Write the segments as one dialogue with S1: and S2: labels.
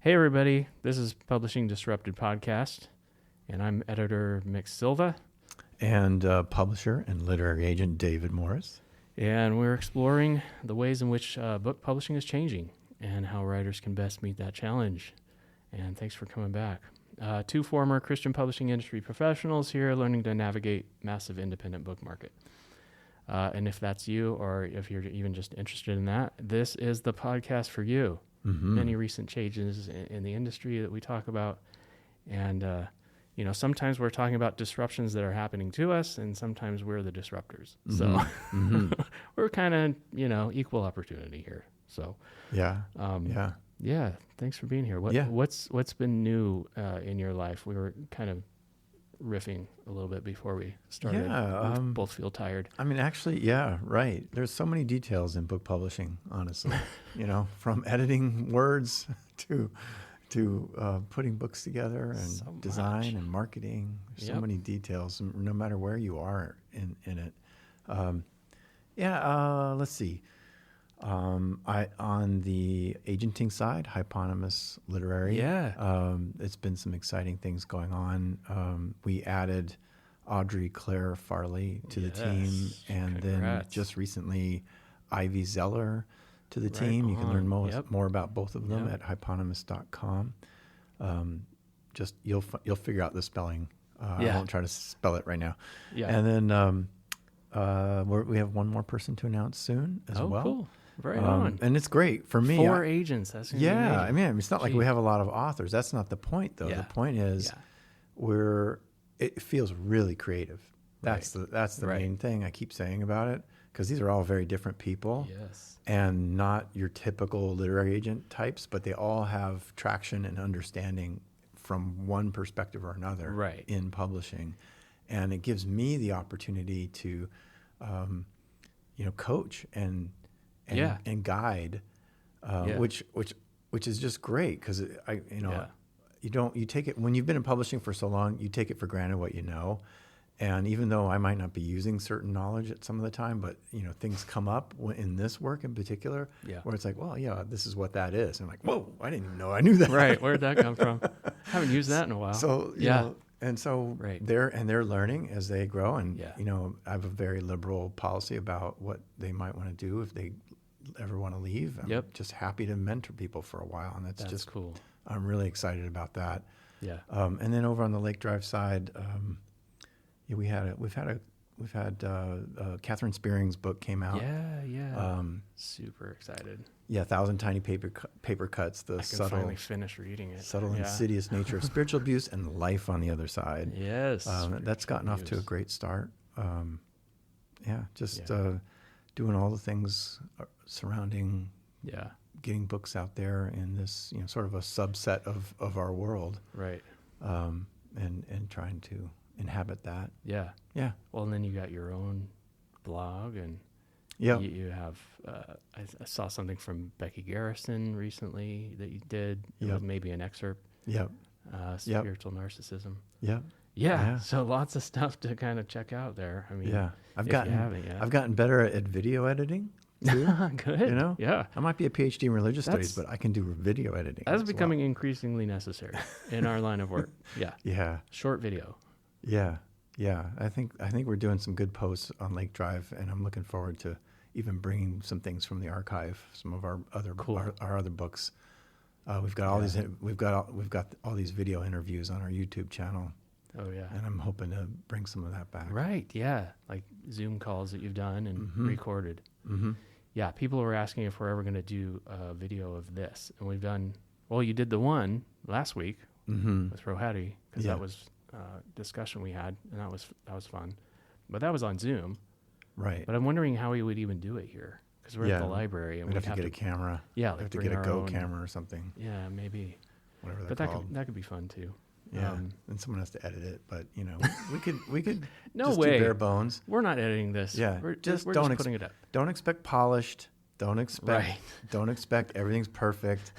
S1: Hey everybody, this is Publishing Disrupted Podcast, and I'm editor Mick Silva.
S2: And publisher and literary agent David Morris.
S1: And we're exploring the ways in which book publishing is changing and how writers can best meet that challenge. And thanks for coming back. Two former Christian publishing industry professionals here learning to navigate massive independent book market. And if that's you, or if you're even just interested in that, this is the podcast for you. Mm-hmm. Many recent changes in the industry that we talk about. And, sometimes we're talking about disruptions that are happening to us, and sometimes we're the disruptors. Mm-hmm. So we're kind of, equal opportunity here. So,
S2: yeah.
S1: Thanks for being here. What's been new in your life? We were kind of riffing a little bit before we started. We both feel tired.
S2: I mean, actually, yeah, right. There's so many details in book publishing, honestly, from editing words to putting books together and design and marketing. There's so many details, no matter where you are in it. Let's see. On the agenting side, Hyponymous Literary. It's been some exciting things going on. We added Audrey Claire Farley to the team, and then just recently Ivy Zeller to the team. You can learn more about both of them at hyponymous.com. Just you'll figure out the spelling. I won't try to spell it right now. And then we have one more person to announce soon as well. Cool.
S1: Right on.
S2: And it's great for me.
S1: 4 agents. That's
S2: I mean, it's not like we have a lot of authors. That's not the point, though. The point is it feels really creative. That's the main thing I keep saying about it, because these are all very different people.
S1: Yes.
S2: And not your typical literary agent types, but they all have traction and understanding from one perspective or another in publishing. And it gives me the opportunity to, coach and guide, which is just great, because you take it when you've been in publishing for so long, you take it for granted what you know. And even though I might not be using certain knowledge at some of the time, but things come up in this work in particular, where it's like, well, this is what that is. And I'm like, whoa, I didn't even know I knew that.
S1: Right, where'd that come from? Haven't used that in a while.
S2: So they're learning as they grow, and I have a very liberal policy about what they might want to do if they ever want to leave. I'm just happy to mentor people for a while, and that's just
S1: cool.
S2: I'm really excited about that.
S1: Yeah.
S2: And then over on the Lake Drive side, we've had Catherine Spearing's book came out.
S1: Super excited.
S2: 1,000 Tiny Paper Cuts. I can
S1: finally finish reading it.
S2: Subtle, insidious nature of spiritual abuse and life on the other side.
S1: Yes.
S2: That's gotten off to a great start. Doing all the things surrounding getting books out there in this sort of a subset of our world.
S1: Right.
S2: And trying to inhabit that.
S1: Yeah. Well, and then you got your own blog, and you have I saw something from Becky Garrison recently that you did. It was maybe an excerpt. Spiritual narcissism. Yeah. So lots of stuff to kind of check out there. I mean,
S2: I've gotten better at video editing too.
S1: Good.
S2: I might be a PhD in religious studies, but I can do video editing.
S1: That's becoming increasingly necessary in our line of work. Short video.
S2: I think we're doing some good posts on Lake Drive, and I'm looking forward to even bringing some things from the archive, some of our other our other books. We've got all these video interviews on our YouTube channel.
S1: Oh yeah.
S2: And I'm hoping to bring some of that back.
S1: Right. Yeah. Like Zoom calls that you've done and recorded.
S2: Mm-hmm.
S1: Yeah. People were asking if we're ever going to do a video of this, and we've done. Well, you did the one last week with Rohadi, because that was discussion we had, and that was fun, but that was on Zoom.
S2: Right.
S1: But I'm wondering how we would even do it here, because we're at the library, and
S2: we'd have to get a camera.
S1: Yeah,
S2: have to get a Go camera or something.
S1: Yeah, maybe.
S2: Whatever they're called.
S1: That could be fun too.
S2: Yeah, and someone has to edit it, but we could
S1: no
S2: just
S1: way.
S2: do bare bones.
S1: We're not editing this.
S2: Yeah,
S1: we're just putting it up.
S2: Don't expect polished Don't expect everything's perfect,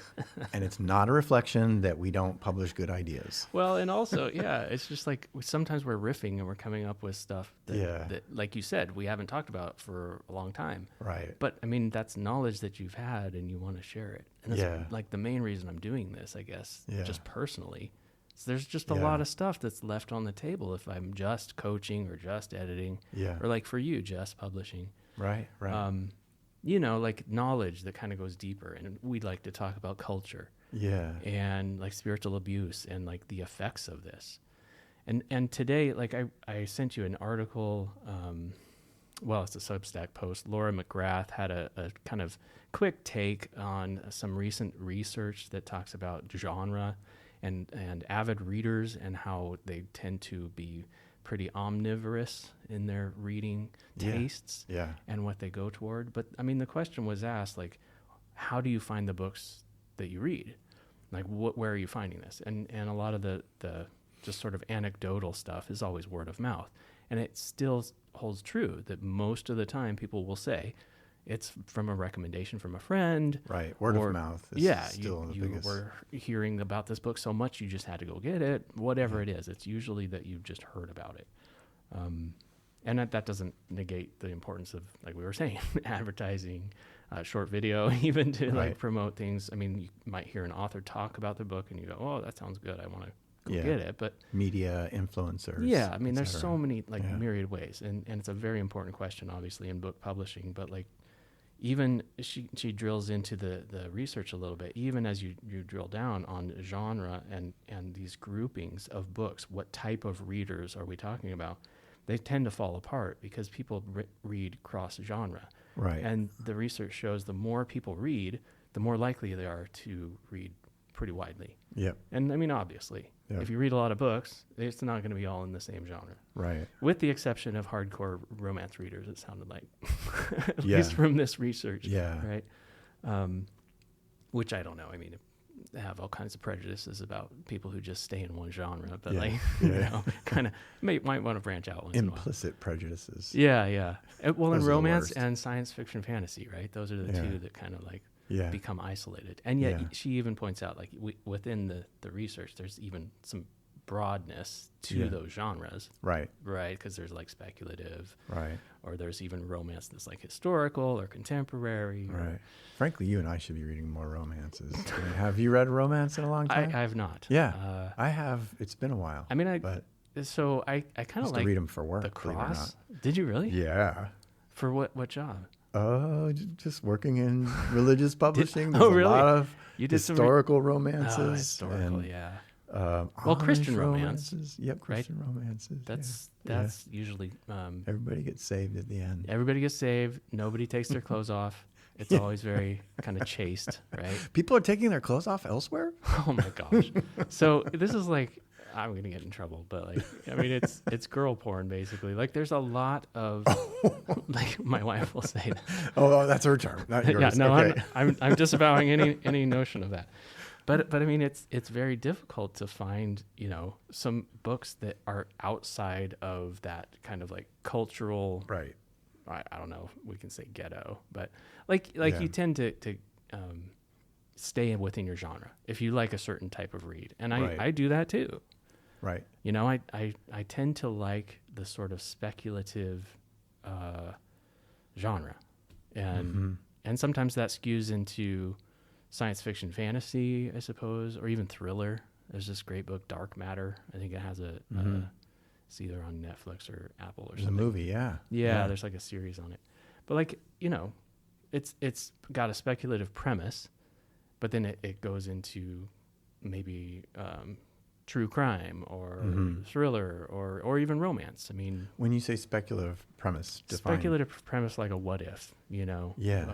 S2: and it's not a reflection that we don't publish good ideas.
S1: Well, and also, yeah, it's just like sometimes we're riffing and we're coming up with stuff that, like you said, we haven't talked about for a long time.
S2: Right.
S1: But I mean, that's knowledge that you've had and you want to share it. And that's like the main reason I'm doing this, I guess, just personally. So there's just a lot of stuff that's left on the table if I'm just coaching or just editing, or like for you, just publishing.
S2: Right.
S1: Like knowledge that kind of goes deeper. And we'd like to talk about culture. Yeah. And like spiritual abuse and like the effects of this. And today, like I sent you an article, it's a Substack post. Laura McGrath had a kind of quick take on some recent research that talks about genre and avid readers and how they tend to be pretty omnivorous in their reading tastes and what they go toward. But I mean, the question was asked, like, how do you find the books that you read? Like, where are you finding this? And a lot of the just sort of anecdotal stuff is always word of mouth. And it still holds true that most of the time people will say it's from a recommendation from a friend.
S2: Right. Word of mouth is still the biggest. You were
S1: hearing about this book so much you just had to go get it. Whatever it is, it's usually that you've just heard about it. And that doesn't negate the importance of, like we were saying, advertising, short video, even to like promote things. I mean, you might hear an author talk about the book and you go, oh, that sounds good. I want to go get it. But
S2: media influencers.
S1: Yeah. I mean, there's so many myriad ways. And it's a very important question, obviously, in book publishing. But like, even she drills into the research a little bit, even as you drill down on genre and these groupings of books, what type of readers are we talking about? They tend to fall apart because people read cross-genre.
S2: Right.
S1: And the research shows the more people read, the more likely they are to read pretty widely.
S2: Yep.
S1: And I mean, obviously, if you read a lot of books, it's not going to be all in the same genre.
S2: Right.
S1: With the exception of hardcore romance readers, it sounded like, at least from this research.
S2: Yeah.
S1: Right. Which I don't know. I mean, I have all kinds of prejudices about people who just stay in one genre, but kind of might want to branch out once in a while.
S2: Implicit prejudices.
S1: Yeah. Well, in romance and science fiction fantasy, right? Those are the two that kind of like become isolated. And yet she even points out, like within the research, there's even some broadness to those genres.
S2: Right.
S1: Because there's like speculative.
S2: Right.
S1: Or there's even romance that's like historical or contemporary.
S2: Right. Frankly, you and I should be reading more romances. I mean, have you read a romance in a long time?
S1: I have not.
S2: Yeah. I have. It's been a while.
S1: I mean, I kind of like
S2: to read them for work.
S1: The Cross. Did you really?
S2: Yeah.
S1: For what job?
S2: Just working in religious publishing.
S1: There's
S2: really? A lot of
S1: you did
S2: historical romances.
S1: Historical, yeah.
S2: Christian
S1: romances.
S2: Yep, Christian romances.
S1: That's usually
S2: everybody gets saved at the end.
S1: Everybody gets saved. Nobody takes their clothes off. It's always very kind of chaste, right?
S2: People are taking their clothes off elsewhere?
S1: Oh my gosh. So this is like, I'm going to get in trouble, but like, I mean, it's girl porn basically. Like there's a lot of, like my wife will say that.
S2: Oh, that's her term, not yours.
S1: Yeah, no,
S2: okay.
S1: I'm disavowing any notion of that. But I mean, it's very difficult to find, some books that are outside of that kind of like cultural,
S2: right.
S1: I don't know, we can say ghetto, but like you tend to stay within your genre if you like a certain type of read. And I do that too.
S2: Right.
S1: I tend to like the sort of speculative genre. And sometimes that skews into science fiction fantasy, I suppose, or even thriller. There's this great book, Dark Matter. I think it has it's either on Netflix or Apple or something.
S2: A movie, yeah.
S1: Yeah, there's like a series on it. But like, it's got a speculative premise, but then it goes into maybe true crime or thriller or even romance. I mean,
S2: when you say speculative premise, define.
S1: Speculative premise like a what if,
S2: Yeah.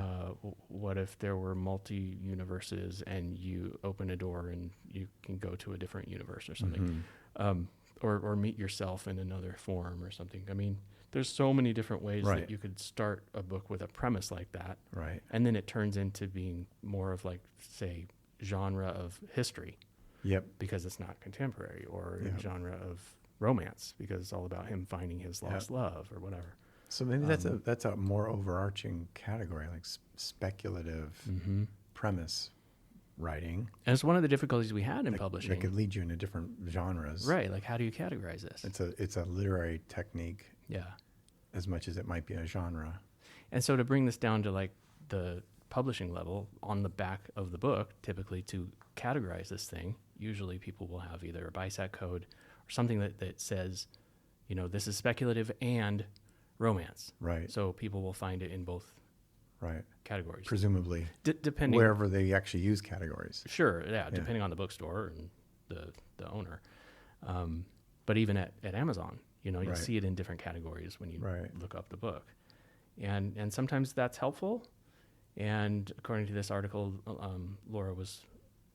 S1: What if there were multi-universes and you open a door and you can go to a different universe or something. Or meet yourself in another form or something. I mean, there's so many different ways that you could start a book with a premise like that.
S2: Right.
S1: And then it turns into being more of like, say, genre of history.
S2: Yep.
S1: Because it's not contemporary, or genre of romance because it's all about him finding his lost love or whatever.
S2: So maybe that's a more overarching category, like speculative premise writing.
S1: And it's one of the difficulties we had in publishing.
S2: That could lead you into different genres.
S1: Right. Like, how do you categorize this?
S2: It's a literary technique.
S1: Yeah.
S2: As much as it might be a genre.
S1: And so to bring this down to like the publishing level, on the back of the book, typically to categorize this thing, usually people will have either a BISAC code or something that says, this is speculative and romance.
S2: Right.
S1: So people will find it in both categories.
S2: Presumably.
S1: Depending.
S2: Wherever they actually use categories.
S1: Sure, yeah, depending on the bookstore and the owner. But even at Amazon, you'll see it in different categories when you look up the book. And sometimes that's helpful. And according to this article, Laura was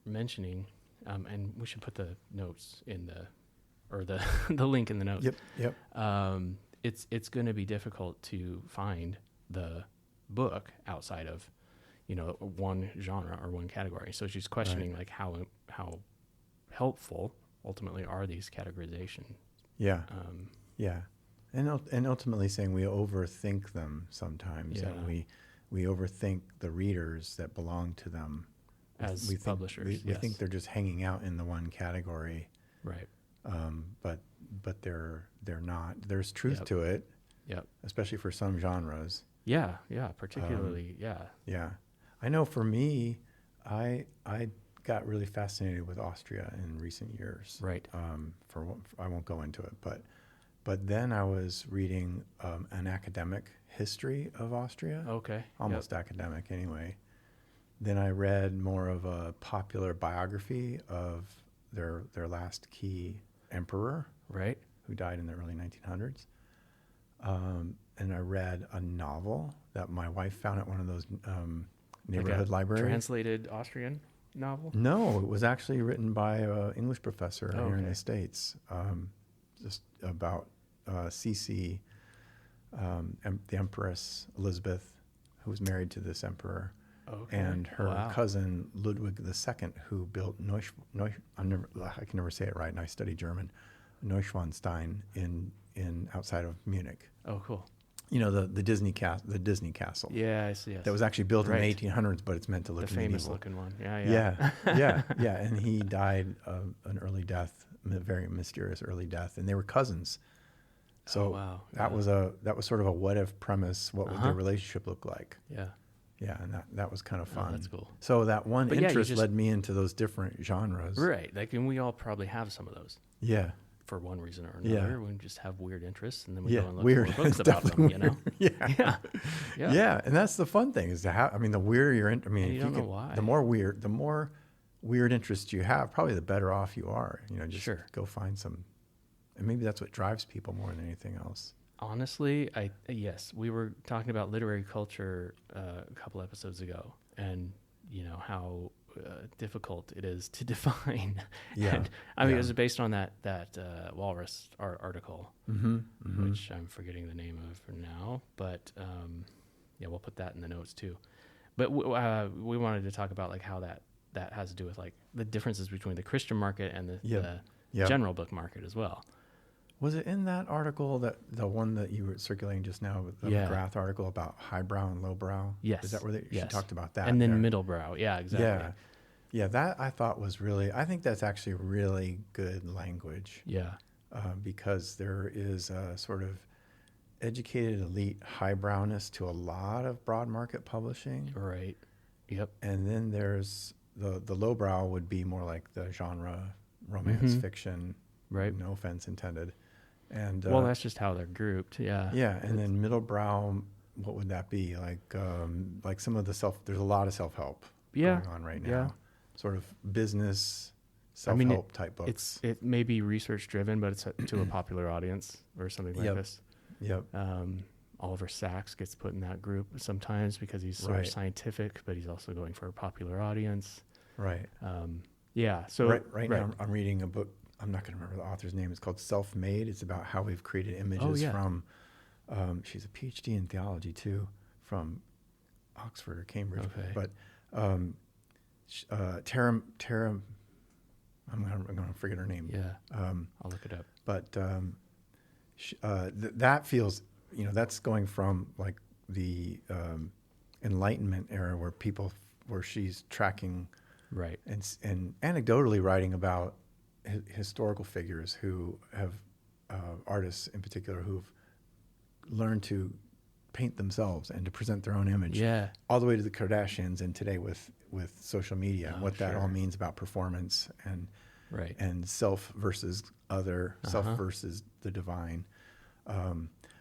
S1: mentioning, and we should put the notes in the link in the notes.
S2: Yep.
S1: It's going to be difficult to find the book outside of, one genre or one category. So she's questioning like how helpful ultimately are these categorizations.
S2: Yeah. And ultimately saying we overthink them sometimes, and we overthink the readers that belong to them
S1: as publishers.
S2: We think they're just hanging out in the one category,
S1: right?
S2: But they're not. There's truth to it, especially for some genres.
S1: Yeah, particularly,
S2: Yeah, I know. For me, I got really fascinated with Austria in recent years.
S1: Right.
S2: I won't go into it, but then I was reading an academic history of Austria.
S1: Okay.
S2: Almost academic anyway. Then I read more of a popular biography of their last key emperor,
S1: right,
S2: who died in the early 1900s. And I read a novel that my wife found at one of those neighborhood libraries.
S1: Translated Austrian novel?
S2: No, it was actually written by an English professor here in the States, just about Sisi, the Empress Elizabeth, who was married to this emperor, and her cousin Ludwig II, who built I can never say it right, and I study German, Neuschwanstein in outside of Munich.
S1: Oh, cool.
S2: The Disney castle.
S1: Yeah, I see. Yes.
S2: That was actually built in the 1800s, but it's meant to look medieval.
S1: The famous looking one. Yeah.
S2: Yeah. And he died of an early death, a very mysterious early death, and they were cousins. So that was sort of a what if premise. What would their relationship look like? Yeah, and that was kind of fun.
S1: Oh, that's cool.
S2: So that one interest led me into those different genres.
S1: Right, like, and we all probably have some of those.
S2: Yeah.
S1: For one reason or another, we just have weird interests, and then we go and look for books
S2: it's
S1: about them.
S2: Yeah, and that's the fun thing is to have. I mean, the weirder you're in. I mean,
S1: you don't know why.
S2: The more weird interests you have, probably the better off you are. Just go find some, and maybe that's what drives people more than anything else.
S1: Honestly, we were talking about literary culture a couple episodes ago, and how difficult it is to define.
S2: Yeah,
S1: and, I mean, it was based on that Walrus article, which I'm forgetting the name of for now. But we'll put that in the notes too. But we wanted to talk about like how that has to do with like the differences between the Christian market and the general book market as well.
S2: Was it in that article, that the one that you were circulating just now, the McGrath article about highbrow and lowbrow?
S1: Yes.
S2: Is that where she talked about that?
S1: And then middlebrow. Yeah, exactly.
S2: Yeah, that I thought was I think that's actually really good language.
S1: Yeah.
S2: Because there is a sort of educated elite highbrowness to a lot of broad market publishing.
S1: Right. Yep.
S2: And then there's the lowbrow would be more like the genre romance fiction.
S1: Right.
S2: No offense intended. And
S1: that's just how they're grouped. Yeah.
S2: Yeah, and then middlebrow, what would that be? Like some of the there's a lot of self-help going on right now.
S1: Yeah.
S2: Sort of business self-help type books.
S1: It may be research driven, but it's to a popular audience or something like this.
S2: Yep.
S1: Oliver Sacks gets put in that group sometimes because he's sort of scientific, but he's also going for a popular audience.
S2: Right.
S1: So
S2: right now I'm reading a book. I'm not going to remember the author's name. It's called Self-Made. It's about how we've created images from, she's a PhD in theology too, from Oxford or Cambridge.
S1: Okay.
S2: But Tara, I'm going to forget her name.
S1: Yeah. I'll look it up.
S2: But that feels that's going from like the Enlightenment era where she's tracking
S1: right,
S2: and anecdotally writing about historical figures who have artists in particular who've learned to paint themselves and to present their own image, all the way to the Kardashians, and today with social media and what that all means about performance and self versus other, self versus the divine.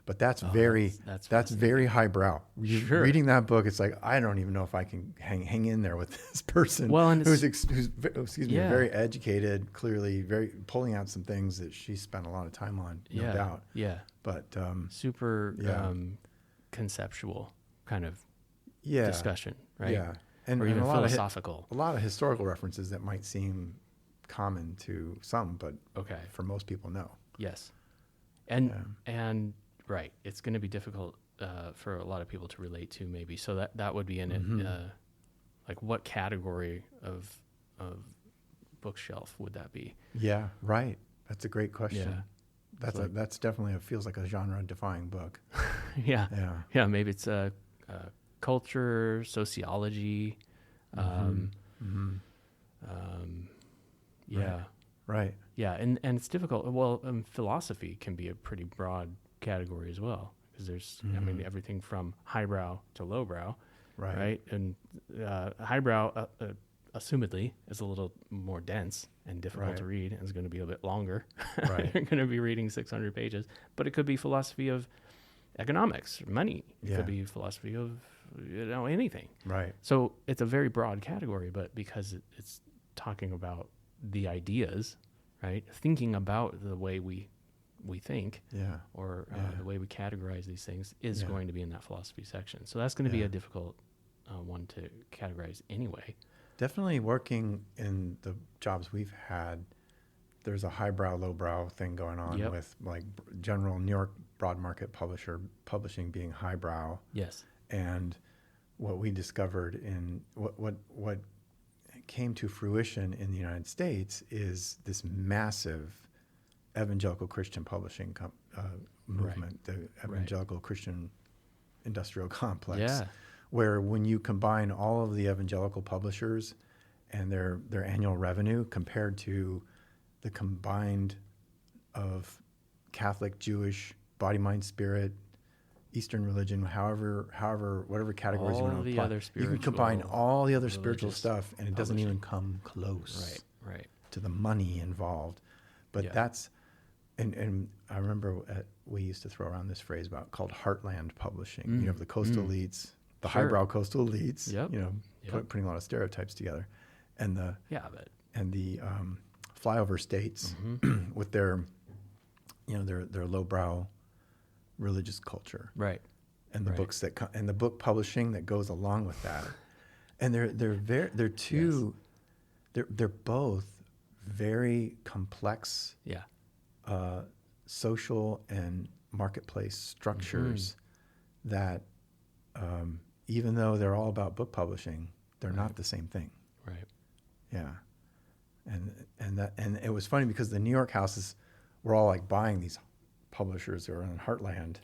S2: But that's very highbrow. Reading that book, it's like, I don't even know if I can hang in there with this person who's very educated, clearly pulling out some things that she spent a lot of time on, no doubt.
S1: Yeah.
S2: But
S1: super conceptual kind of discussion, right?
S2: Yeah.
S1: Or even philosophical.
S2: A lot of historical references that might seem common to some, but for most people, no.
S1: Yes. And right, it's going to be difficult for a lot of people to relate to, maybe. So that would be in it. Like, what category of bookshelf would that be?
S2: Yeah, right. That's a great question.
S1: Yeah.
S2: That's definitely feels like a genre-defying book.
S1: Yeah. Maybe it's culture, sociology.
S2: Right.
S1: Yeah, and it's difficult. Well, philosophy can be a pretty broad category as well, because there's, I mean, everything from highbrow to lowbrow, right? And highbrow, assumedly, is a little more dense and difficult to read, and is going to be a bit longer.
S2: Right.
S1: You're going to be reading 600 pages, but it could be philosophy of economics, money. It could be philosophy of anything.
S2: Right.
S1: So it's a very broad category, but because it's talking about the ideas, right? Thinking about the way we think, or the way we categorize these things is going to be in that philosophy section. So that's going to be a difficult one to categorize anyway.
S2: Definitely working in the jobs we've had, there's a highbrow, lowbrow thing going on with like general New York broad market publishing being highbrow.
S1: Yes.
S2: And what we discovered in what came to fruition in the United States is this massive evangelical Christian publishing movement, the evangelical Christian industrial complex, where when you combine all of the evangelical publishers and their annual revenue compared to the combined of Catholic, Jewish, body, mind, spirit, Eastern religion, whatever categories you want to apply, you can combine all the other spiritual stuff, and it doesn't even come close to the money involved. But that's, and I remember we used to throw around this phrase called heartland publishing. You have the coastal elites, the highbrow coastal elites, putting a lot of stereotypes together, and the flyover states with their lowbrow religious culture, right? And the books and the book publishing that goes along with that, and they're both very complex, social and marketplace structures that, even though they're all about book publishing, they're not the same thing, right? Yeah, and it was funny because the New York houses were all like buying these publishers who are in Heartland,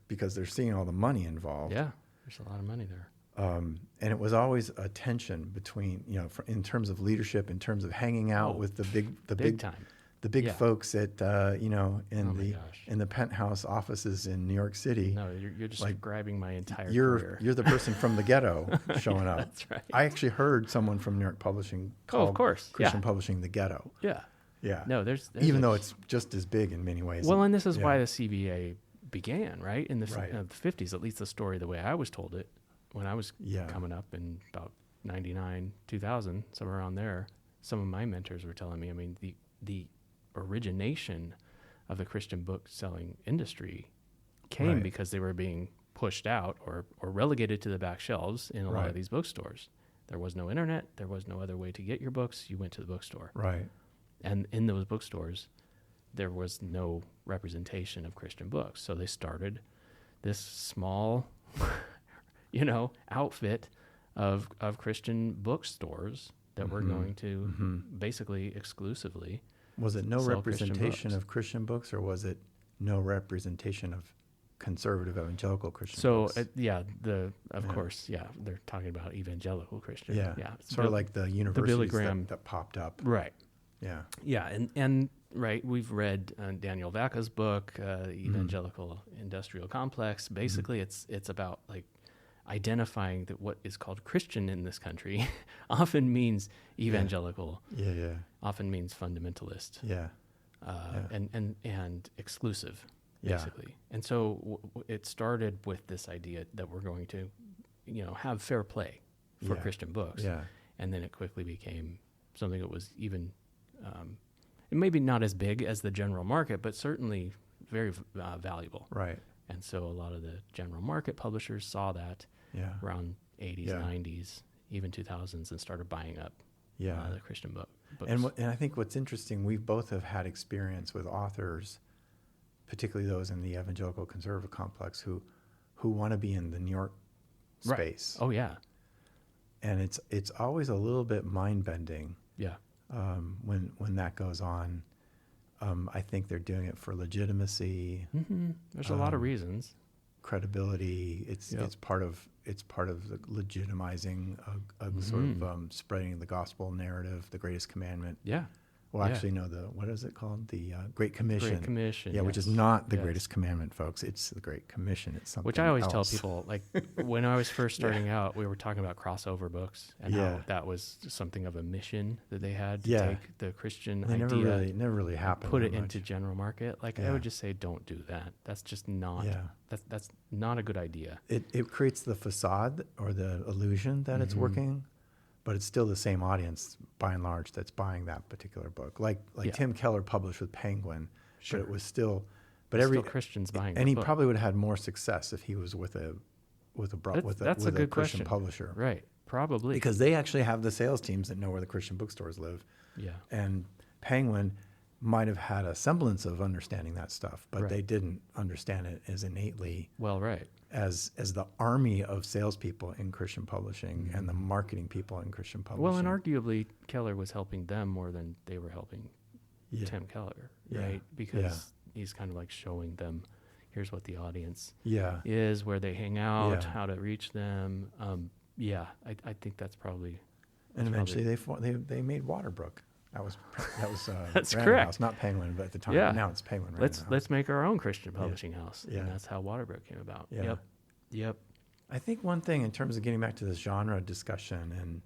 S2: because they're seeing all the money involved. Yeah,
S1: there's a lot of money there.
S2: And it was always a tension between, in terms of leadership, in terms of hanging out with the big time, the big folks at in the penthouse offices in New York City.
S1: No, you're describing my entire career.
S2: You're the person from the ghetto showing up.
S1: That's right.
S2: I actually heard someone from New York Publishing called Christian Publishing the Ghetto.
S1: Yeah.
S2: Yeah.
S1: No, there's
S2: even though it's just as big in many ways.
S1: Well, and this is why the CBA began, right? In the 50s, at least the story, the way I was told it when I was coming up in about 99, 2000, somewhere around there. Some of my mentors were telling me, I mean, the origination of the Christian book selling industry came because they were being pushed out or relegated to the back shelves in a lot of these bookstores. There was no internet. There was no other way to get your books. You went to the bookstore. Right. And in those bookstores, there was no representation of Christian books. So they started this small, outfit of Christian bookstores that were going to basically exclusively.
S2: Was it no representation of Christian books, or was it no representation of conservative evangelical Christian
S1: So,
S2: books.
S1: of course, they're talking about evangelical Christian.
S2: Yeah. Sort of like the universities that popped up.
S1: Right.
S2: Yeah.
S1: Yeah, and right, we've read Daniel Vacca's book, Evangelical Industrial Complex. Basically, it's about like identifying that what is called Christian in this country often means evangelical.
S2: Yeah.
S1: Often means fundamentalist.
S2: Yeah.
S1: And exclusive, basically. And so it started with this idea that we're going to, have fair play for Christian books.
S2: Yeah.
S1: And then it quickly became something that was even, maybe not as big as the general market, but certainly very valuable.
S2: Right.
S1: And so a lot of the general market publishers saw that around 80s, 90s, even 2000s, and started buying up the Christian books.
S2: And I think what's interesting, we both have had experience with authors, particularly those in the evangelical conservative complex, who want to be in the New York space.
S1: Right. Oh, yeah.
S2: And it's always a little bit mind-bending.
S1: Yeah.
S2: When that goes on. I think they're doing it for legitimacy.
S1: Mm-hmm. There's a lot of reasons.
S2: Credibility. It's part of the legitimizing sort of spreading the gospel narrative, the greatest commandment.
S1: Yeah.
S2: Well, actually, no. What is it called? The Great Commission.
S1: Great Commission.
S2: Yeah, which is not the greatest commandment, folks. It's the Great Commission. It's something.
S1: Which I always
S2: else.
S1: tell people, like when I was first starting out, we were talking about crossover books and how that was something of a mission that they had to take the Christian idea.
S2: Never really happened.
S1: Put it into general market. Like I would just say, don't do that. That's just not. Yeah. That's not a good idea.
S2: It creates the facade or the illusion that it's working. But it's still the same audience, by and large, that's buying that particular book. Like Tim Keller published with Penguin, but it was still,
S1: still Christians buying.
S2: And he
S1: book.
S2: probably would have had more success if he was with a Christian
S1: question.
S2: publisher,
S1: right? Probably
S2: because they actually have the sales teams that know where the Christian bookstores live.
S1: Yeah,
S2: and Penguin might have had a semblance of understanding that stuff, but they didn't understand it as innately.
S1: Well, right.
S2: As the army of salespeople in Christian publishing and the marketing people in Christian publishing.
S1: Well, and arguably Keller was helping them more than they were helping Tim Keller, right? Because he's kind of like showing them, here's what the audience is, where they hang out, how to reach them. I think that's probably.
S2: And eventually they made Waterbrook. That was
S1: that's
S2: Random
S1: correct.
S2: House, not Penguin, but at the time now it's Penguin.
S1: Let's make our own Christian publishing house, and that's how Waterbrook came about.
S2: Yeah.
S1: Yep.
S2: I think one thing in terms of getting back to this genre discussion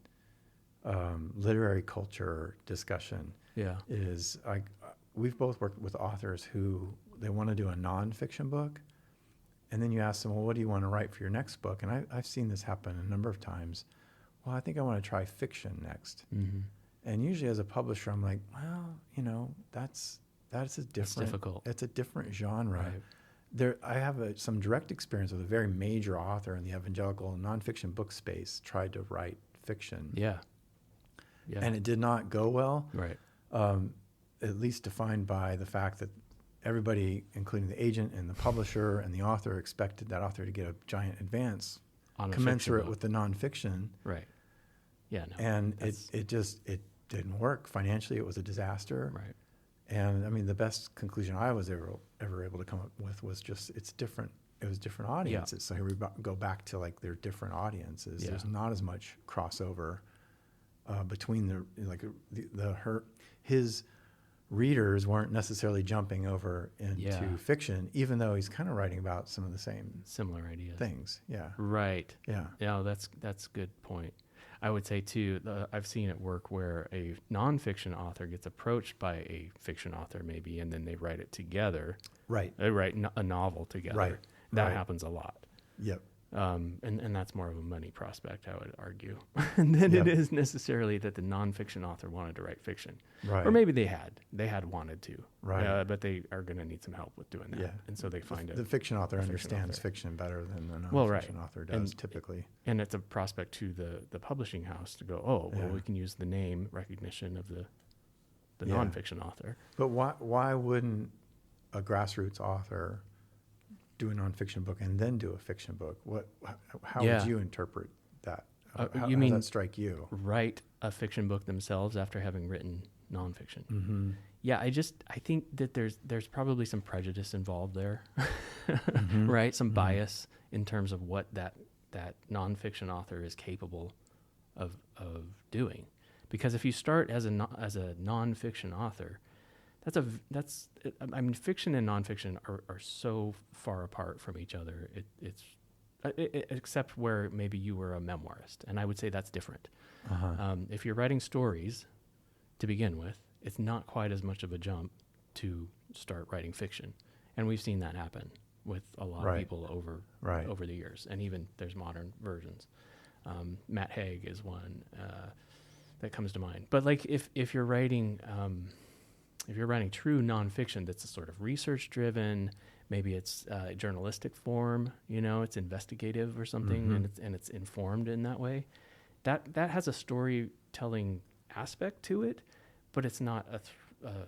S2: and literary culture discussion, is we've both worked with authors who they want to do a nonfiction book, and then you ask them, well, what do you want to write for your next book? And I've seen this happen a number of times. Well, I think I want to try fiction next. Mm-hmm. And usually as a publisher, I'm like, well, that's a different.
S1: It's difficult.
S2: It's a different genre. Right. I have some direct experience with a very major author in the evangelical nonfiction book space tried to write fiction. Yeah. And it did not go well.
S1: Right.
S2: At least defined by the fact that everybody, including the agent and the publisher and the author, expected that author to get a giant advance commensurate with the nonfiction.
S1: Right. Yeah. No,
S2: and it didn't work. Financially, it was a disaster.
S1: Right.
S2: And I mean, the best conclusion I was ever able to come up with was just it's different. It was different audiences. So here we go back to like they're different audiences. There's not as much crossover between his readers weren't necessarily jumping over into fiction, even though he's kind of writing about some of the
S1: similar ideas,
S2: things. Yeah.
S1: Right.
S2: Yeah.
S1: Yeah. That's a good point. I would say too, I've seen it work where a nonfiction author gets approached by a fiction author maybe, and then they write it together.
S2: Right.
S1: They write a novel together.
S2: Right.
S1: That happens a lot.
S2: Yep.
S1: And that's more of a money prospect, I would argue, than it is necessarily that the nonfiction author wanted to write fiction.
S2: Right.
S1: Or maybe they had wanted to.
S2: Right.
S1: But they are going to need some help with doing that. Yeah. And so they find
S2: the fiction author understands fiction better than the nonfiction author does typically.
S1: And it's a prospect to the publishing house to go, we can use the name recognition of the nonfiction author.
S2: But why wouldn't a grassroots author do a nonfiction book and then do a fiction book? How would you interpret that? How does that strike you?
S1: Write a fiction book themselves after having written nonfiction.
S2: Mm-hmm.
S1: Yeah, I think that there's probably some prejudice involved there,
S2: Mm-hmm.
S1: right? Some
S2: Mm-hmm.
S1: bias in terms of what that nonfiction author is capable of doing. Because if you start as a nonfiction author, fiction and nonfiction are so far apart from each other. It's except where maybe you were a memoirist, and I would say that's different.
S2: Uh-huh.
S1: If you're writing stories to begin with, it's not quite as much of a jump to start writing fiction, and we've seen that happen with a lot of people over the years, and even there's modern versions. Matt Haig is one that comes to mind. But like if you're writing true nonfiction that's a sort of research driven, maybe it's journalistic form, it's investigative or something,
S2: Mm-hmm.
S1: and it's informed in that way. That has a storytelling aspect to it, but it's not a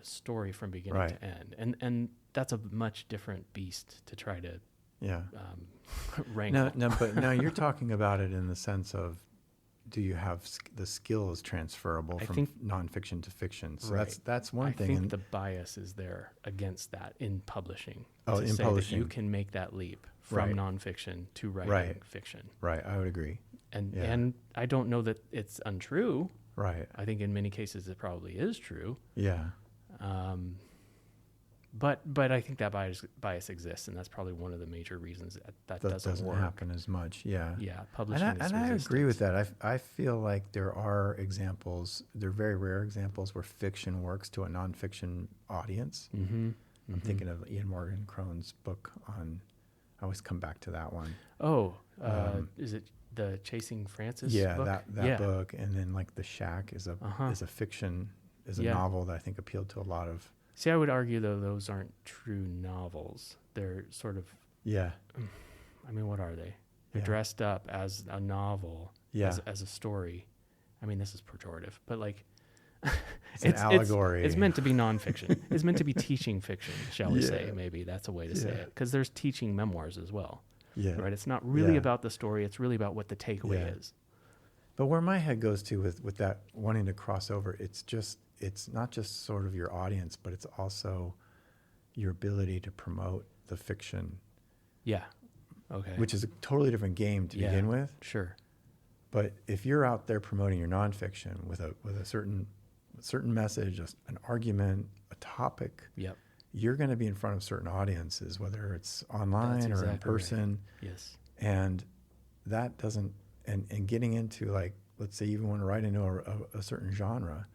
S1: story from beginning to end, and that's a much different beast to try to wrangle.
S2: But now you're talking about it in the sense of, do you have the skills transferable from nonfiction to fiction? So that's one thing.
S1: I think the bias is there against that in publishing.
S2: In publishing,
S1: that you can make that leap from nonfiction to writing fiction.
S2: Right, I would agree.
S1: And I don't know that it's untrue.
S2: Right.
S1: I think in many cases it probably is true.
S2: Yeah.
S1: But I think that bias exists, and that's probably one of the major reasons that doesn't work.
S2: Happen as much. Yeah.
S1: Yeah. Publishing
S2: and I agree with that. I feel like there are examples. They're very rare examples where fiction works to a nonfiction audience.
S1: Mm-hmm.
S2: I'm thinking of Ian Morgan Cron's book on. I always come back to that one.
S1: Oh, is it the Chasing Francis?
S2: Yeah,
S1: book?
S2: that book, and then like The Shack is a fiction, is a novel that I think appealed to a lot of.
S1: See, I would argue, though, those aren't true novels. They're sort of...
S2: Yeah.
S1: I mean, what are they? They're dressed up as a novel, as a story. I mean, this is pejorative, but like...
S2: it's an allegory.
S1: It's meant to be nonfiction. It's meant to be teaching fiction, shall we say. Maybe that's a way to say it. Because there's teaching memoirs as well. Yeah. Right? It's not really about the story. It's really about what the takeaway is.
S2: But where my head goes to with that wanting to cross over, it's not just sort of your audience, but it's also your ability to promote the fiction. Yeah. Okay. Which is a totally different game to begin with.
S1: Sure.
S2: But if you're out there promoting your nonfiction with a certain message, an argument, a topic, you're going to be in front of certain audiences, whether it's online or in person.
S1: Right. Yes.
S2: And that doesn't, and getting into, like, let's say you even want to write into a certain genre,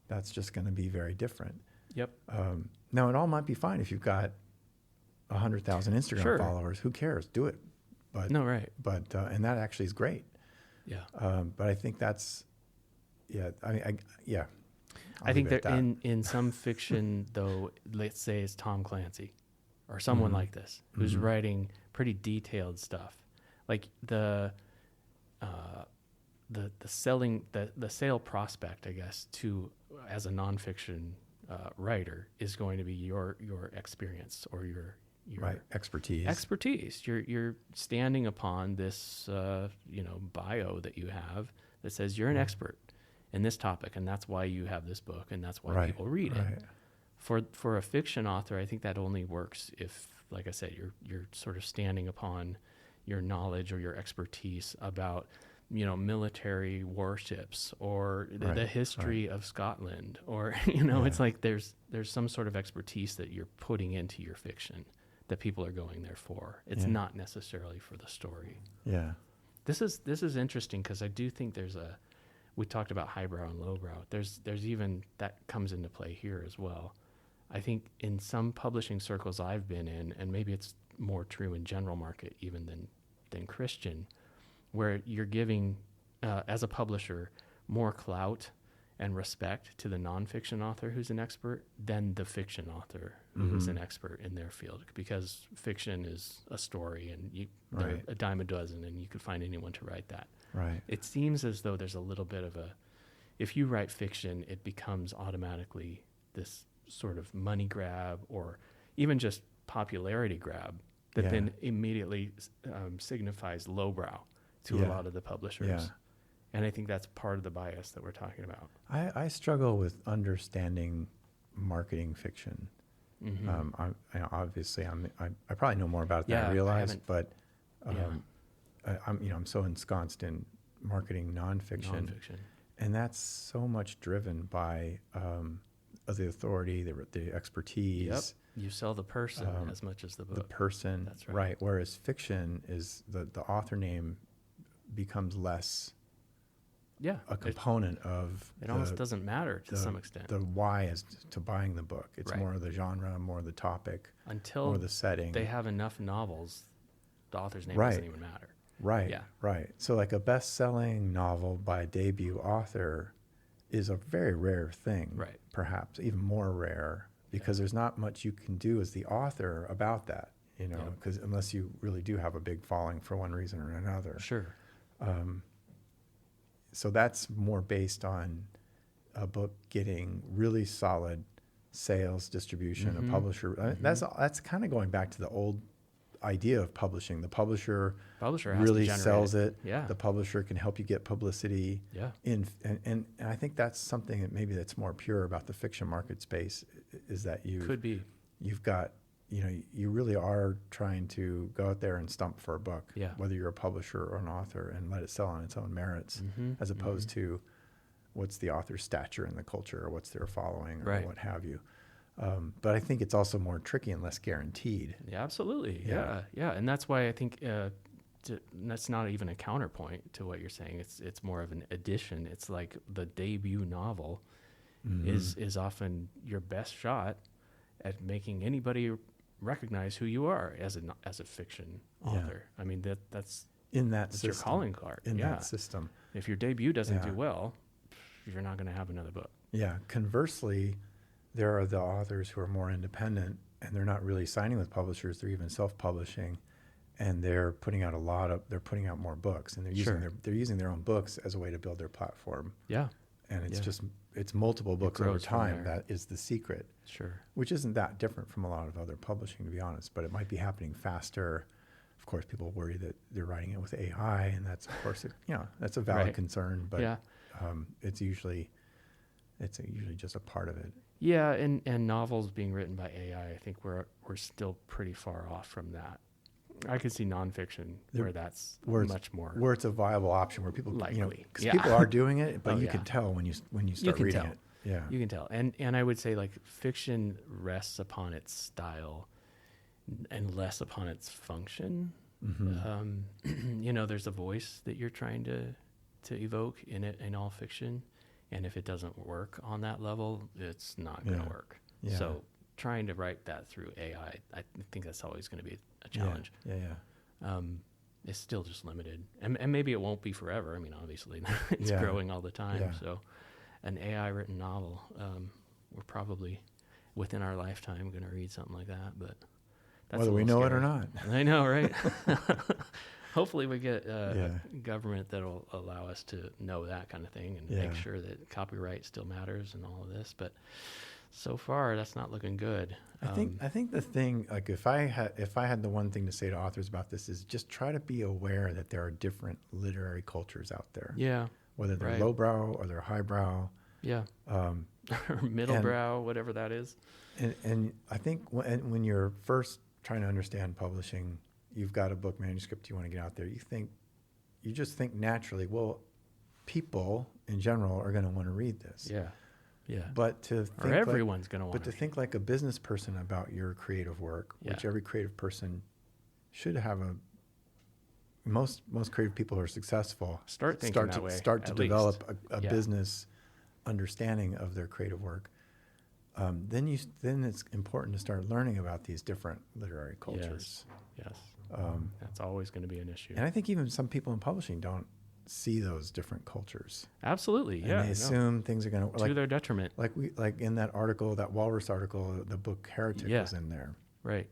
S2: that's just going to be very different. Yep. Now, it all might be fine if you've got 100,000 Instagram followers. Who cares? Do it. But and that actually is great. Yeah. But I think that's,
S1: I think that in some fiction, though, let's say it's Tom Clancy or someone like this who's writing pretty detailed stuff, like the sale prospect, I guess, as a nonfiction writer is going to be your experience or your expertise. You're standing upon this bio that you have that says you're an expert in this topic, and that's why you have this book, and that's why people read it. For a fiction author, I think that only works if, like I said, you're sort of standing upon your knowledge or your expertise about military warships or the history of Scotland, or it's like there's some sort of expertise that you're putting into your fiction that people are going there for. It's not necessarily for the story. Yeah. This is interesting because I do think we talked about highbrow and lowbrow. There's even that comes into play here as well. I think in some publishing circles I've been in, and maybe it's more true in general market even than Christian, where you're giving, as a publisher, more clout and respect to the nonfiction author who's an expert than the fiction author who's an expert in their field, because fiction is a story, and they're a dime a dozen, and you could find anyone to write that. Right. It seems as though there's a little bit of if you write fiction, it becomes automatically this sort of money grab or even just popularity grab that then immediately signifies lowbrow to a lot of the publishers. And I think that's part of the bias that we're talking about.
S2: I struggle with understanding marketing fiction. Obviously, I probably know more about it than I realize, but I'm so ensconced in marketing nonfiction, and that's so much driven by the authority, the expertise.
S1: Yep. You sell the person as much as the book.
S2: The person,
S1: that's right.
S2: Whereas fiction is the author name becomes less.
S1: Yeah,
S2: a component of
S1: it almost doesn't matter to some extent.
S2: The why as to buying the book. It's more the genre, more the topic, more the setting.
S1: They have enough novels, the author's name doesn't even matter.
S2: Right. Yeah. Right. So like a best-selling novel by a debut author is a very rare thing.
S1: Right.
S2: Perhaps even more rare because there's not much you can do as the author about that. Because unless you really do have a big following for one reason or another.
S1: Sure.
S2: So that's more based on a book getting really solid sales, distribution, a publisher. That's kind of going back to the old idea of publishing. The publisher really sells it. Yeah. The publisher can help you get publicity.
S1: Yeah.
S2: And I think that's something that maybe that's more pure about the fiction market space is that you've got, you really are trying to go out there and stump for a book, whether you're a publisher or an author, and let it sell on its own merits, as opposed to what's the author's stature in the culture or what's their following or what have you. But I think it's also more tricky and less guaranteed.
S1: Yeah, absolutely. Yeah. And that's why I think that's not even a counterpoint to what you're saying. It's more of an addition. It's like the debut novel is often your best shot at making anybody recognize who you are as a fiction author. I mean that's your calling card
S2: in that system.
S1: If your debut doesn't do well, you're not going to have another book.
S2: Yeah. Conversely, there are the authors who are more independent and they're not really signing with publishers. They're even self-publishing, and they're putting out more books, and they're using their own books as a way to build their platform. Yeah. And it's multiple books over time. That is the secret.
S1: Sure.
S2: Which isn't that different from a lot of other publishing, to be honest, but it might be happening faster. Of course, people worry that they're writing it with AI, and that's, of course, that's a valid concern, but it's usually just a part of it.
S1: Yeah, and novels being written by AI, I think we're still pretty far off from that. I could see nonfiction where that's much more
S2: where it's a viable option, where people
S1: likely,
S2: because people are doing it, but you can tell when you start reading it. Yeah,
S1: you can tell, and I would say like fiction rests upon its style and less upon its function. There's a voice that you're trying to evoke in all fiction. And if it doesn't work on that level, it's not going to work. Yeah. So trying to write that through AI, I think that's always going to be a challenge. It's still just limited. And maybe it won't be forever. I mean, obviously, it's growing all the time. Yeah. So an AI-written novel, we're probably, within our lifetime, going to read something like that. But that's
S2: whether we know it or not.
S1: I know, right? Hopefully we get a government that'll allow us to know that kind of thing and make sure that copyright still matters and all of this. But so far, that's not looking good.
S2: I think the thing, like if I had the one thing to say to authors about this is just try to be aware that there are different literary cultures out there.
S1: Yeah.
S2: Whether they're lowbrow or they're highbrow.
S1: Yeah. Or middlebrow, whatever that is.
S2: And I think when you're first trying to understand publishing, you've got a book manuscript you want to get out there. You just think naturally, well, people in general are going to want to read this.
S1: Yeah. Yeah.
S2: But
S1: everyone's going to want
S2: to. But to think like a business person about your creative work, which every creative person should have most creative people who are successful
S1: start
S2: to develop a business understanding of their creative work. Then it's important to start learning about these different literary cultures.
S1: Yes. That's always going to be an issue.
S2: And I think even some people in publishing don't see those different cultures.
S1: Absolutely,
S2: and they assume things are going
S1: to their detriment.
S2: Like in that article, that Walrus article, the book Heretic was in there.
S1: Right.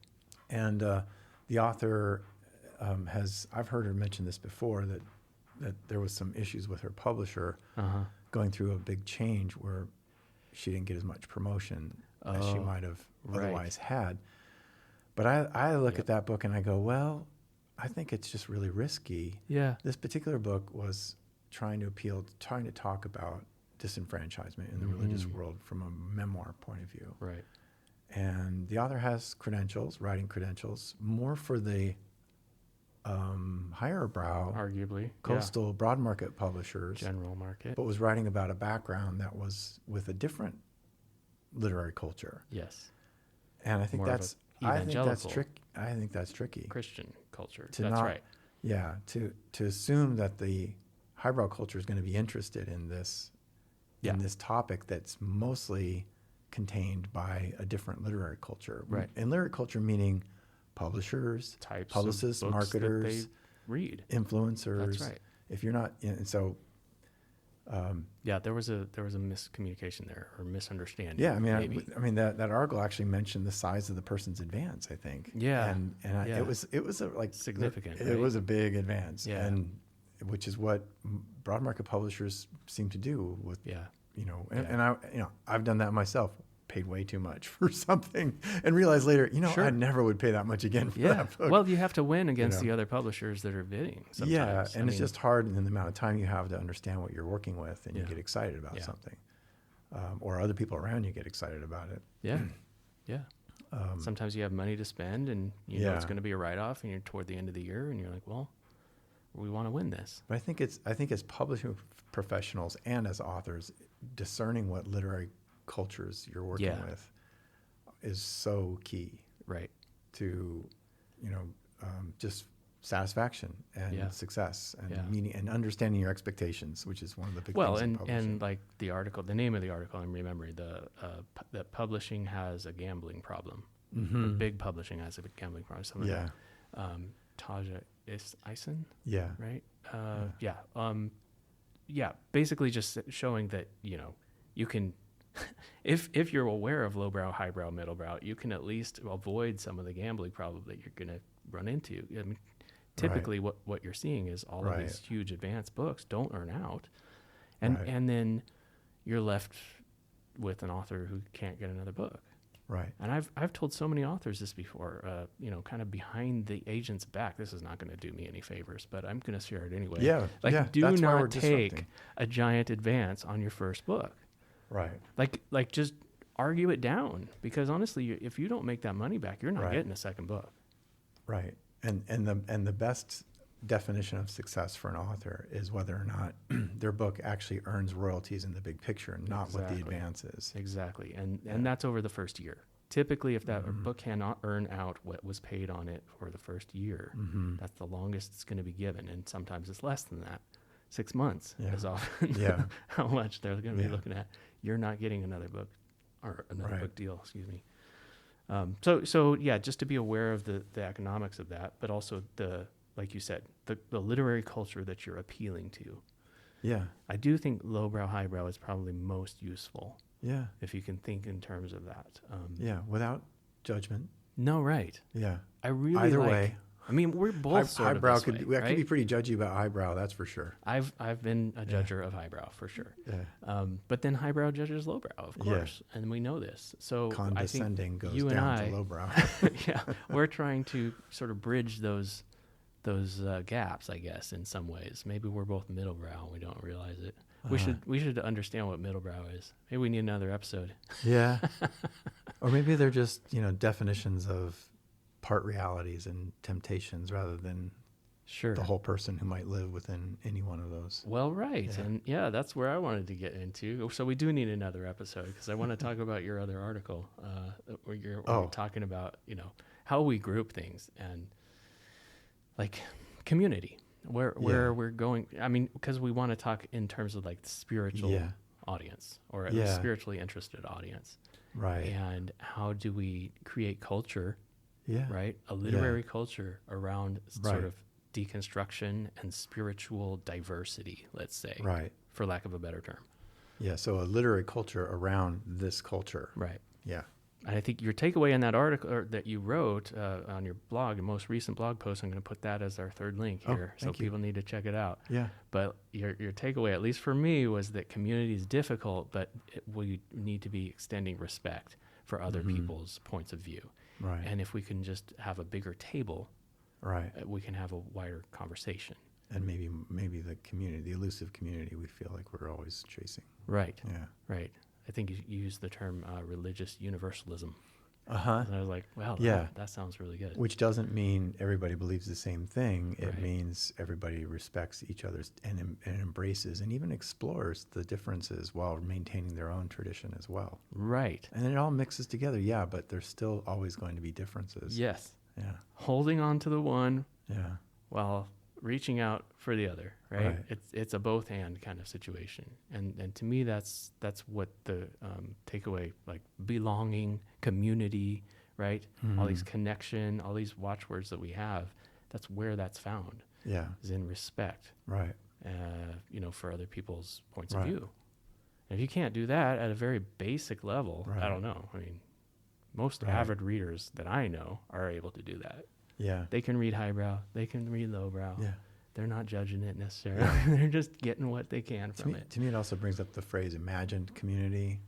S2: And the author I've heard her mention this before, that there was some issues with her publisher going through a big change where she didn't get as much promotion as she might have otherwise had. But I look at that book and I go, well, I think it's just really risky.
S1: Yeah.
S2: This particular book was trying to talk about disenfranchisement in the religious world from a memoir point of view.
S1: Right.
S2: And the author has writing credentials, more for the higher brow,
S1: arguably
S2: coastal broad market publishers,
S1: general market,
S2: but was writing about a background that was with a different literary culture.
S1: Yes.
S2: And I think
S1: More
S2: that's tricky.
S1: Christian culture.
S2: Right. Yeah, to assume that the highbrow culture is going to be interested in this topic that's mostly contained by a different literary culture.
S1: Right.
S2: And literary culture meaning publishers,
S1: types
S2: publicists,
S1: of books
S2: marketers,
S1: that they read,
S2: influencers.
S1: That's right.
S2: If you're not, and so.
S1: There was a miscommunication there, or misunderstanding.
S2: Yeah, I mean that article actually mentioned the size of the person's advance, I think.
S1: Yeah,
S2: and it was a,
S1: significant.
S2: It was a big advance.
S1: Yeah,
S2: and which is what broad market publishers seem to do with. Yeah, and I've done that myself. Paid way too much for something and realized later, I never would pay that much again for that book.
S1: Well, you have to win against the other publishers that are bidding sometimes.
S2: Yeah, and it's just hard in the amount of time you have to understand what you're working with, and you get excited about something. Or other people around you get excited about it.
S1: Yeah, yeah. Sometimes you have money to spend, and you know it's going to be a write-off, and you're toward the end of the year, and you're like, well, we want to win this.
S2: But I think as publishing professionals and as authors, discerning what literary cultures you're working with is so key,
S1: right?
S2: To just satisfaction and success and meaning and understanding your expectations, which is one of the big things in publishing.
S1: And like the name of the article, I'm remembering that publishing has a gambling problem. Mm-hmm. Big publishing has a gambling problem. Something like Tajja Isen.
S2: Yeah.
S1: Right. Basically, just showing that you can. If you're aware of lowbrow, highbrow, middlebrow, you can at least avoid some of the gambling problem that you're going to run into. I mean, typically what you're seeing is all of these huge advanced books don't earn out, and then you're left with an author who can't get another book.
S2: Right.
S1: And I've told so many authors this before, kind of behind the agent's back. This is not going to do me any favors, but I'm going to share it anyway.
S2: Yeah.
S1: Do not take a giant advance on your first book.
S2: Right.
S1: Like just argue it down, because honestly, if you don't make that money back, you're not getting a second book.
S2: Right. And the best definition of success for an author is whether or not their book actually earns royalties in the big picture, not what the advance is.
S1: Exactly. And that's over the first year. Typically, if that book cannot earn out what was paid on it for the first year, that's the longest it's going to be given. And sometimes it's less than that. 6 months is often how much they're going to be looking at. You're not getting another book or another book deal, excuse me. So just to be aware of the economics of that, but also like you said, the literary culture that you're appealing to.
S2: Yeah.
S1: I do think lowbrow, highbrow is probably most useful.
S2: Yeah.
S1: If you can think in terms of that.
S2: Without judgment.
S1: No, right.
S2: Yeah.
S1: I really
S2: Either way.
S1: I mean, we're both sort
S2: highbrow
S1: of this
S2: way,
S1: right?
S2: could be pretty judgy about highbrow, that's for sure.
S1: I've been a judger of highbrow for sure.
S2: Yeah.
S1: But then highbrow judges lowbrow, of course, and we know this. So
S2: condescending
S1: I think
S2: goes down to lowbrow.
S1: We're trying to sort of bridge those gaps, I guess, in some ways. Maybe we're both middlebrow and we don't realize it. We should understand what middlebrow is. Maybe we need another episode.
S2: Yeah. Or maybe they're just definitions of part realities and temptations rather than the whole person who might live within any one of those.
S1: Well, right. Yeah. And that's where I wanted to get into. So we do need another episode, because I want to talk about your other article where you're talking about, how we group things and like community, where we're going. I mean, because we want to talk in terms of like the spiritual audience or a spiritually interested audience.
S2: Right.
S1: And how do we create culture?
S2: Yeah.
S1: Right. A literary culture around sort of deconstruction and spiritual diversity, let's say.
S2: Right.
S1: For lack of a better term.
S2: Yeah. So a literary culture around this culture.
S1: Right.
S2: Yeah.
S1: And I think your takeaway in that article that you wrote on your blog, your most recent blog post, I'm going to put that as our third link here, so people need to check it out.
S2: Yeah.
S1: But your takeaway, at least for me, was that community is difficult, but we need to be extending respect for other people's points of view.
S2: Right.
S1: And if we can just have a bigger table, we can have a wider conversation.
S2: and maybe the community, the elusive community we feel like we're always chasing.
S1: Right.
S2: Yeah.
S1: Right. I think you used the term religious universalism.
S2: Uh-huh.
S1: And I was like, wow,
S2: Yeah.
S1: that sounds really good.
S2: Which doesn't mean everybody believes the same thing. It
S1: Right.
S2: means everybody respects each other's and embraces and even explores the differences while maintaining their own tradition as well.
S1: Right.
S2: And it all mixes together, yeah, but there's still always going to be differences.
S1: Yes.
S2: Yeah.
S1: Holding on to the one
S2: Yeah.
S1: while reaching out for the other, right?
S2: Right.
S1: It's a both and kind of situation. And to me, that's what the takeaway, like belonging, community, right?
S2: Mm-hmm.
S1: All these connection, all these watchwords that we have, that's where that's found.
S2: Yeah.
S1: Is in respect,
S2: Right.
S1: For other people's points
S2: Right.
S1: of view. And if you can't do that at a very basic level,
S2: Right.
S1: I don't know. I mean, most
S2: Right.
S1: avid readers that I know are able to do that.
S2: Yeah.
S1: They can read highbrow. They can read lowbrow.
S2: Yeah.
S1: They're not judging it necessarily. They're just getting what they can from it.
S2: To me, it also brings up the phrase imagined community.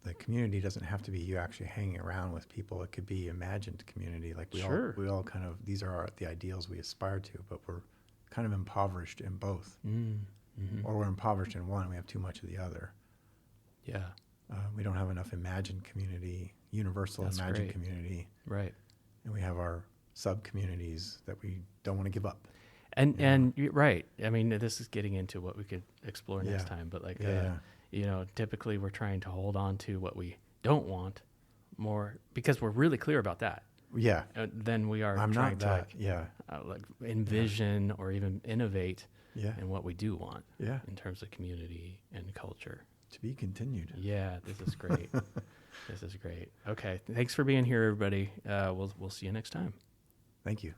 S2: The community doesn't have to be you actually hanging around with people. It could be imagined community. Like we all kind of, these are the ideals we aspire to, but we're kind of impoverished in both.
S1: Mm-hmm.
S2: Or we're impoverished in one, we have too much of the other.
S1: Yeah.
S2: We don't have enough imagined community, universal
S1: That's
S2: imagined
S1: great.
S2: community.
S1: Right.
S2: And we have our sub-communities that we don't want to give up.
S1: And you're right. I mean, this is getting into what we could explore next time, but like, typically we're trying to hold on to what we don't want more because we're really clear about that.
S2: Yeah.
S1: Then we are
S2: I'm
S1: trying
S2: not
S1: to
S2: that. Yeah.
S1: envision or even innovate
S2: Yeah.
S1: in what we do want
S2: Yeah.
S1: in terms of community and culture.
S2: To be continued.
S1: Yeah, this is great. This is great. Okay. Thanks for being here, everybody. We'll see you next time.
S2: Thank you.